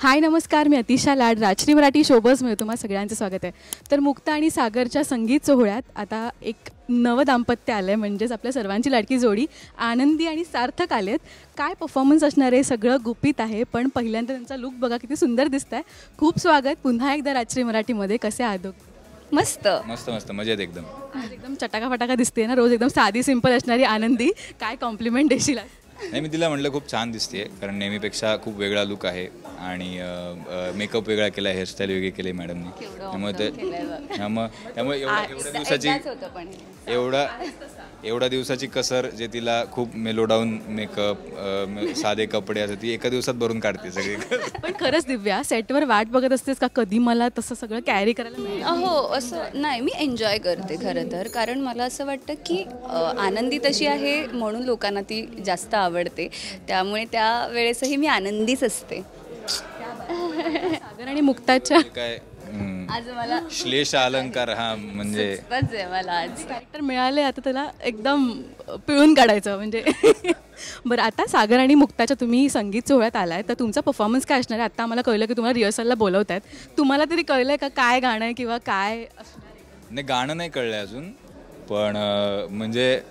हाय नमस्कार, मी अतिशा लाड, राजश्री मराठी शोबजमध्ये तुम्हा सगळ्यांचं स्वागत आहे. तर मुक्ता आणि सागरच्या संगीत सोहळ्यात आता एक नवदाम्पत्य आलं आहे, म्हणजेच आपल्या सर्वांची लाडकी जोडी आनंदी आणि सार्थक आलेत. काय परफॉर्मन्स असणार आहे सगळं गुपित आहे, पण पहिल्यांदा त्यांचा लुक बघा किती सुंदर दिसत आहे. खूप स्वागत पुन्हा एकदा राजश्री मराठीमध्ये. कसे आहात? मस्त मस्त मस्त मजेत एकदम. एकदम चटाका फटाका दिसते ना, रोज एकदम साधी सिंपल असणारी आनंदी. काय कॉम्प्लिमेंट देशील? नाही, मी तिला म्हटलं खूप छान दिसते, कारण नेहमीपेक्षा खूप वेगळा लुक आहे आणि मेकअप वेगळा केला आहे, हेअरस्टाईल वेगळी केली आहे मॅडमने. त्यामुळे एवढ्या दिवसाची कसर जे तिला खूप मेलोडाऊन मेकअप साधे कपडे असं ती एका दिवसात भरून काढते सगळी. पण खरंच दिव्या, सेटवर वाट बघत असतेस का कधी मला तसं सगळं कॅरी करायला मिळेल? हो, असं नाही, मी एन्जॉय करते खरं तर. कारण मला असं वाटतं की आनंदी तशी आहे म्हणून लोकांना ती जास्त आवडते, त्यामुळे त्या वेळेसही मी आनंदीच असते. सागर आणि मुक्ताच्या काय आज मला श्लेष अलंकार हा म्हणजे मला आज कॅरेक्टर मिळाले, आता त्याला एकदम पिळून काढायचं म्हणजे. बरं, आता सागर आणि मुक्ताच्या तुम्ही संगीत सोहळ्यात आलाय, तर तुमचा परफॉर्मन्स काय असणार आहे? आता आम्हाला कळलं की तुम्हाला रिहर्सलला बोलवत आहेत. तुम्हाला तरी कळलंय का काय गाणं आहे किंवा काय असणार आहे? नाही, गाणं नाही कळलंय अजून, पण म्हणजे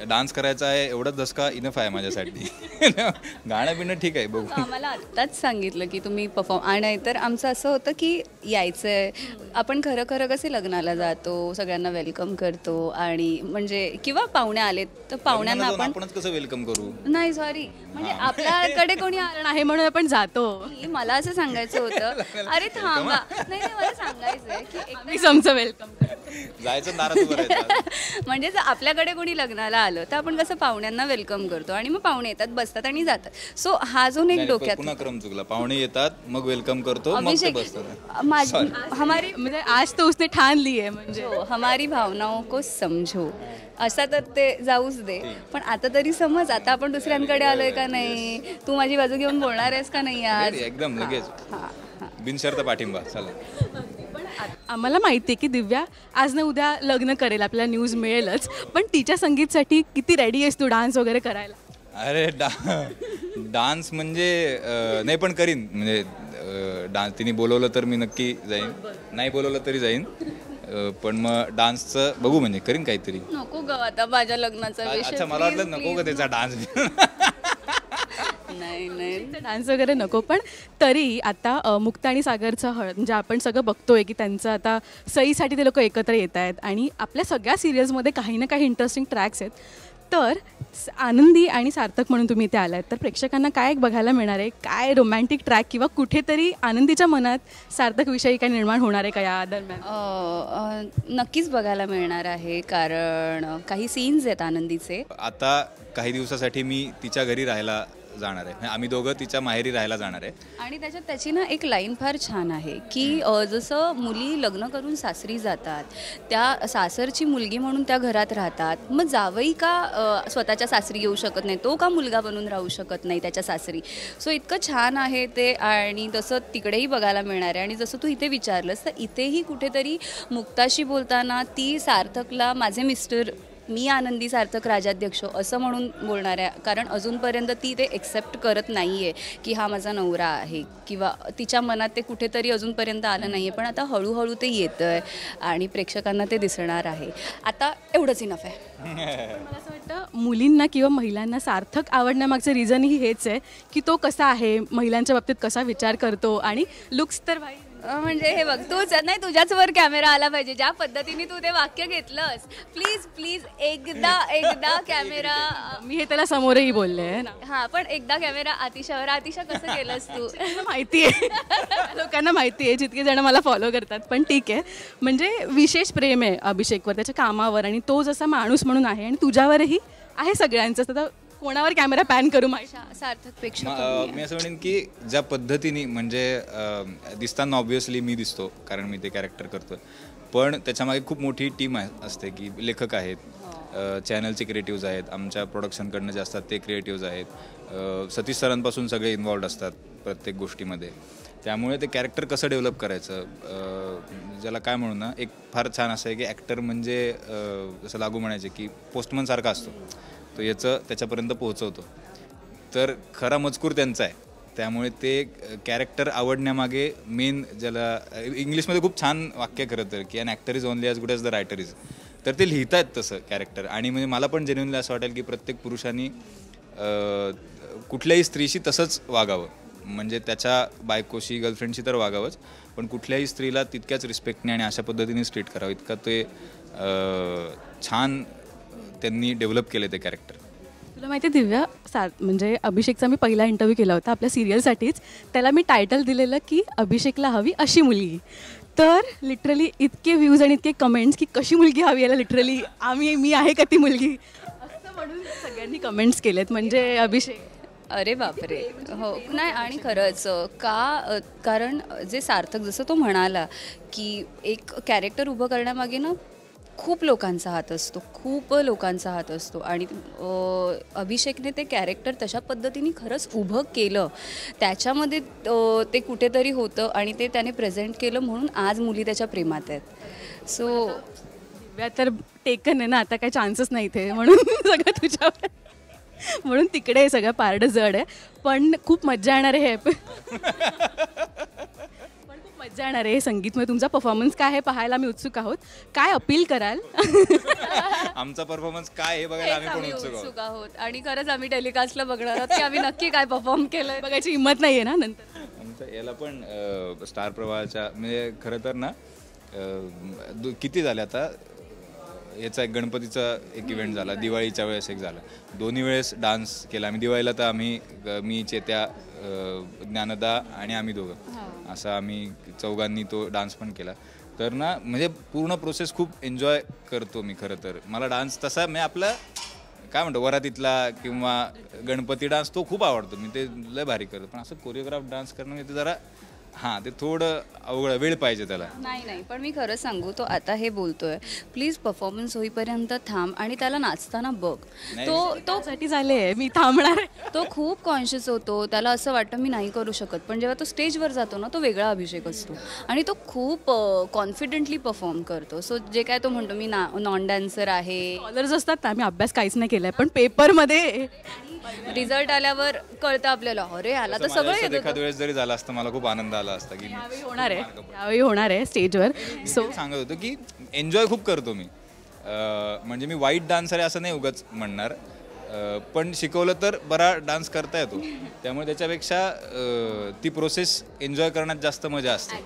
डान्स करायचा आहे एवढंच धसका इनफ आहे माझ्यासाठी. गाणं बिणं ठीक आहे, बघू. आम्हाला आत्ताच सांगितलं की तुम्ही परफॉर्म, आणि तर आमचं असं होतं की यायचं आहे. आपण खरं खरं कसे लग्नाला जातो, सगळ्यांना वेलकम करतो, आणि म्हणजे किंवा पाहुणे आलेत तर पाहुण्यांना आपणच कसं वेलकम करू? नाही सॉरी, म्हणजे आपल्याकडे कोणी आलं आहे म्हणून आपण जातो. मला असं सांगायचं होतं. अरे थांबा, नाही मला सांगायचं आहे की आमचं वेलकम जायचं नाराज. म्हणजे जर आपल्याकडे कोणी लग्नाला आलं तर आपण कसं पाहुण्यांना वेलकम करतो, आणि मग पाहुणे येतात, बसतात आणि जातात. सो हा जो एक डोक्यात पुन्हा क्रम चुकला. पाहुणे येतात मग वेलकम करतो, मग ते बसतात. हमारी म्हणजे आज तो उसने ठान ली आहे, म्हणजे हमारी भावनाओं को समझो. असा तर ते जाऊच दे, पण आता तरी समज, आता आपण दुसऱ्यांकडे आलोय का नाही, तू माझी बाजू घेऊन बोलणार आहेस का नाही आज? एकदम लगेच बिनशर्त पाठिंबा. चला. आम्हाला माहिती आहे की दिव्या आज ना उद्या लग्न करेल, आपल्याला न्यूज मिळेलच, पण तिच्या संगीतसाठी किती रेडी आहेस तू डान्स वगैरे करायला? अरे डान्स म्हणजे नाही, पण करीन. म्हणजे डान्स तिने बोलवलं तर मी नक्की जाईन, नाही बोलवलं तरी जाईन, पण मग डान्सचं बघू, म्हणजे करीन काहीतरी. नको ग आता माझ्या लग्नाचा विषय. अच्छा, मला वाटलं नको का त्याचा डान्स. नाही नाही, डान्स वगैरे नको, पण तरी आता मुक्ता आणि सागरचं हळद म्हणजे आपण सगळं बघतोय की त्यांचं आता सईसाठी ते लोक एकत्र येत आहेत, आणि आपल्या सगळ्या सिरियल्समध्ये काही ना काही इंटरेस्टिंग ट्रॅक्स आहेत. तर आनंदी आणि सार्थक म्हणून तुम्ही इथे आलात, तर प्रेक्षकांना काय बघायला मिळणार आहे? काय रोमॅन्टिक ट्रॅक किंवा कुठेतरी आनंदीच्या मनात सार्थकविषयी काय निर्माण होणार आहे का या दरम्यान? नक्कीच बघायला मिळणार आहे, कारण काही सीन्स आहेत आनंदीचे. आता काही दिवसासाठी मी तिच्या घरी राहायला जाणार आहे, आम्ही दोघं तिच्या माहेरी राहायला जाणार आहे. आणि त्याच्यात त्याची ना एक लाईन फार छान आहे की जसं मुली लग्न करून सासरी जातात, त्या सासरची मुलगी म्हणून त्या घरात राहतात, मग जावई का स्वतःच्या सासरी येऊ शकत नाही, तो का मुलगा बनून राहू शकत नाही त्याच्या सासरी. सो इतकं छान आहे ते, आणि तसं तिकडेही बघायला मिळणार आहे. आणि जसं तू इथे विचारलंस, तर इथेही कुठेतरी मुक्ताशी बोलताना ती सार्थकला माझे मिस्टर, मी आनंदी सार्थक राजाध्यक्ष असं म्हणून बोलणार आहे, कारण अजूनपर्यंत ती ते एक्सेप्ट करत नाही आहे की हा माझा नवरा आहे, किंवा तिच्या मनात ते कुठेतरी अजूनपर्यंत आलं नाही आहे. पण आता हळूहळू ते येतं आहे आणि प्रेक्षकांना ते दिसणार आहे. आता एवढंच इनफ आहे. मला असं वाटतं मुलींना किंवा महिलांना सार्थक आवडण्यामागचं रिझनही हेच आहे की तो कसा आहे, महिलांच्या बाबतीत कसा विचार करतो, आणि लुक्स तर भाई म्हणजे हे बघ, तूच नाही, तुझ्याच वर कॅमेरा आला पाहिजे. ज्या पद्धतीने तू ते वाक्य घेतलंस, प्लीज प्लीज एकदा कॅमेरा. मी हे त्याला समोरही बोलले ना. हा, पण एकदा कॅमेरा आतिशावर. आतिशा कसं केलंस तू? माहिती आहे, लोकांना माहिती आहे, जितके जण मला फॉलो करतात. पण ठीक आहे, म्हणजे विशेष प्रेम आहे अभिषेकवर, त्याच्या कामावर, आणि तो जसा माणूस म्हणून आहे, आणि तुझ्यावरही आहे सगळ्यांचं. तर कोणावर कॅमेरा पॅन करू सार्थकपेक्षा मी असं म्हणेन की ज्या पद्धतीने म्हणजे दिसताना ऑब्व्हियसली मी दिसतो, कारण मी ते कॅरेक्टर करतो, पण त्याच्यामागे खूप मोठी टीम असते की लेखक आहेत, चॅनलचे क्रिएटिव्ज आहेत, आमच्या प्रोडक्शनकडनं जे असतात ते क्रिएटिव्ज आहेत, सतीश सरांपासून सगळे इन्व्हॉल्ड असतात प्रत्येक गोष्टीमध्ये. त्यामुळे ते कॅरेक्टर कसं डेव्हलप करायचं, ज्याला काय म्हणू ना, एक फार छान असं आहे की ॲक्टर म्हणजे जसं लागू म्हणायचे की पोस्टमनसारखा असतो, तो याचं त्याच्यापर्यंत पोहोचवतो. तर खरा मजकूर त्यांचा आहे, त्यामुळे ते कॅरेक्टर आवडण्यामागे मेन ज्याला इंग्लिशमध्ये खूप छान वाक्य खरं तर की an actor is only as good as the writer is. तर ते लिहितात तसं कॅरेक्टर. आणि म्हणजे मला पण जेन्युइनली असं वाटेल की प्रत्येक पुरुषांनी कुठल्याही स्त्रीशी तसंच वागावं. म्हणजे त्याच्या बायकोशी गर्लफ्रेंडशी तर वागावंच, पण कुठल्याही स्त्रीला तितक्याच रिस्पेक्टने आणि अशा पद्धतीने ट्रीट करावं. इतका ते छान त्यांनी डेव्हलप केले ते कॅरेक्टर. तुला माहिती आहे दिव्या, म्हणजे अभिषेकचा मी पहिला इंटरव्ह्यू केला होता आपल्या सिरियलसाठीच. त्याला मी टायटल दिलेलं की अभिषेकला हवी अशी मुलगी. तर लिटरली इतके व्ह्यूज आणि इतके कमेंट्स की कशी मुलगी हवी याला, लिटरली मी आहे का ती मुलगी असं म्हणून सगळ्यांनी कमेंट्स केलेत. म्हणजे अभिषेक, अरे बापरे, हो नाही. आणि खरंच कारण जे सार्थक जसं तो म्हणाला की एक कॅरेक्टर उभं करण्यामागे ना खूप लोकांचा हात असतो, खूप लोकांचा हात असतो. आणि अभिषेकने ते कॅरेक्टर तशा पद्धतीने खरंच उभं केलं. त्याच्यामध्ये ते कुठेतरी होतं आणि ते त्याने प्रेझेंट केलं, म्हणून आज मुली त्याच्या प्रेमात आहेत. सो दिव्या तर टेकन आहे ना, आता काही चान्सच नाही इथे, म्हणून सगळं तुझ्यावर, म्हणून तिकडे सगळं पारडं जड आहे. पण खूप मजा येणार आहे मजा येणार आहे संगीतमध्ये. तुमचा परफॉर्मन्स काय आहे पाहायला आम्ही उत्सुक आहोत. काय अपील कराल? आमचा परफॉर्मन्स काय हे बघायला आम्ही पण उत्सुक आहोत. आणि खरंच आम्ही टेलिकास्टला बघणार आहोत की आम्ही नक्की काय परफॉर्म केलंय. बघायची हिंमत नाही आहे ना नंतर. आमचं याला पण स्टार प्रवाहाच्या म्हणजे खरं तर ना किती झाले आता, याचा एक गणपतीचा एक इव्हेंट झाला, दिवाळीच्या वेळेस एक झाला, दोन्ही वेळेस डान्स केला आम्ही. दिवाळीला तर मी चेत्या, ज्ञानदा आणि आम्ही दोघं असं आम्ही चौघांनी तो डान्स पण केला. तर ना म्हणजे पूर्ण प्रोसेस खूप एन्जॉय करतो मी खरं तर. मला डान्स तसा मी आपला काय म्हणतो वरातीतला किंवा गणपती डान्स तो खूप आवडतो, मी ते लय भारी करतो. पण असं कोरिओग्राफ डान्स करणं म्हणजे ते जरा ते थोडं अवघड, वेळ पाहिजे त्याला. नाही पण मी खरं सांगू, तो आता हे बोलतोय प्लीज परफॉर्मन्स होईपर्यंत थांब आणि त्याला नाचताना बघ. तो साठी झाले मी थांबणार. तो खूप कॉन्शियस होतो, त्याला असं वाटतं मी नाही करू शकत. पण जेव्हा तो स्टेजवर जातो ना, तो वेगळा अभिषेक असतो आणि तो खूप कॉन्फिडेंटली परफॉर्म करतो. सो जे काय तो म्हणतो मी नॉन डान्सर आहे, स्कॉलर्स असतात ना, आम्ही अभ्यास काहीच नाही केलाय, पण पेपरमध्ये रिझल्ट आल्यावर कळतं आपल्याला अरे आला तर सगळं येतं. एखाद्या वेळेस जरी झाला असतं मला खूप आनंद आला असता की यावेळी होणार आहे स्टेजवर. सो सांगत होतो की एन्जॉय खूप करतो मी. म्हणजे मी वाईट डान्सर आहे असं नाही उगाच म्हणणार, पण शिकवलं तर बरा डान्स करता येतो. त्यामुळे त्याच्यापेक्षा ती प्रोसेस एन्जॉय करण्यात जास्त मजा असते,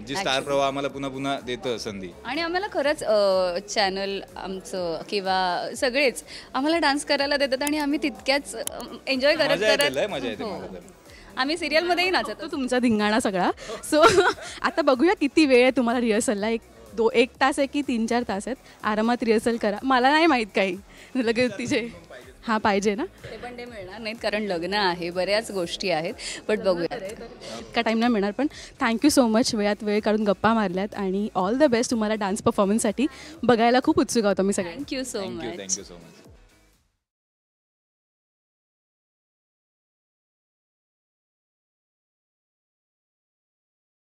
जी स्टार प्रवाह आम्हाला पुन्हा पुन्हा देतं संधी. आणि आम्हाला खरंच चॅनल आमचं किंवा सगळेच आम्हाला डान्स करायला देतात आणि आम्ही तितक्याच एन्जॉय करत मजा येते मला तर. आम्ही सिरियलमध्येही नाचतो तुमचा धिंगाणा सगळा. सो आता बघूया किती वेळ आहे तुम्हाला रिहर्सलला. एक तास आहे की 3-4 तास आहेत? आरामात रिहर्सल करा. मला नाही माहीत काही, लगेच तिचे पाहिजे ना, ते पण ते मिळणार नाहीत कारण लग्न आहे, बऱ्याच गोष्टी आहेत. बट बघूया, इतका टाईम नाही मिळणार. पण थँक्यू सो मच, वेळात वेळ काढून गप्पा मारल्यात आणि ऑल द बेस्ट तुम्हाला डान्स परफॉर्मन्ससाठी. बघायला खूप उत्सुक आहोत मी सगळे. Thank you so much. Thank you so much.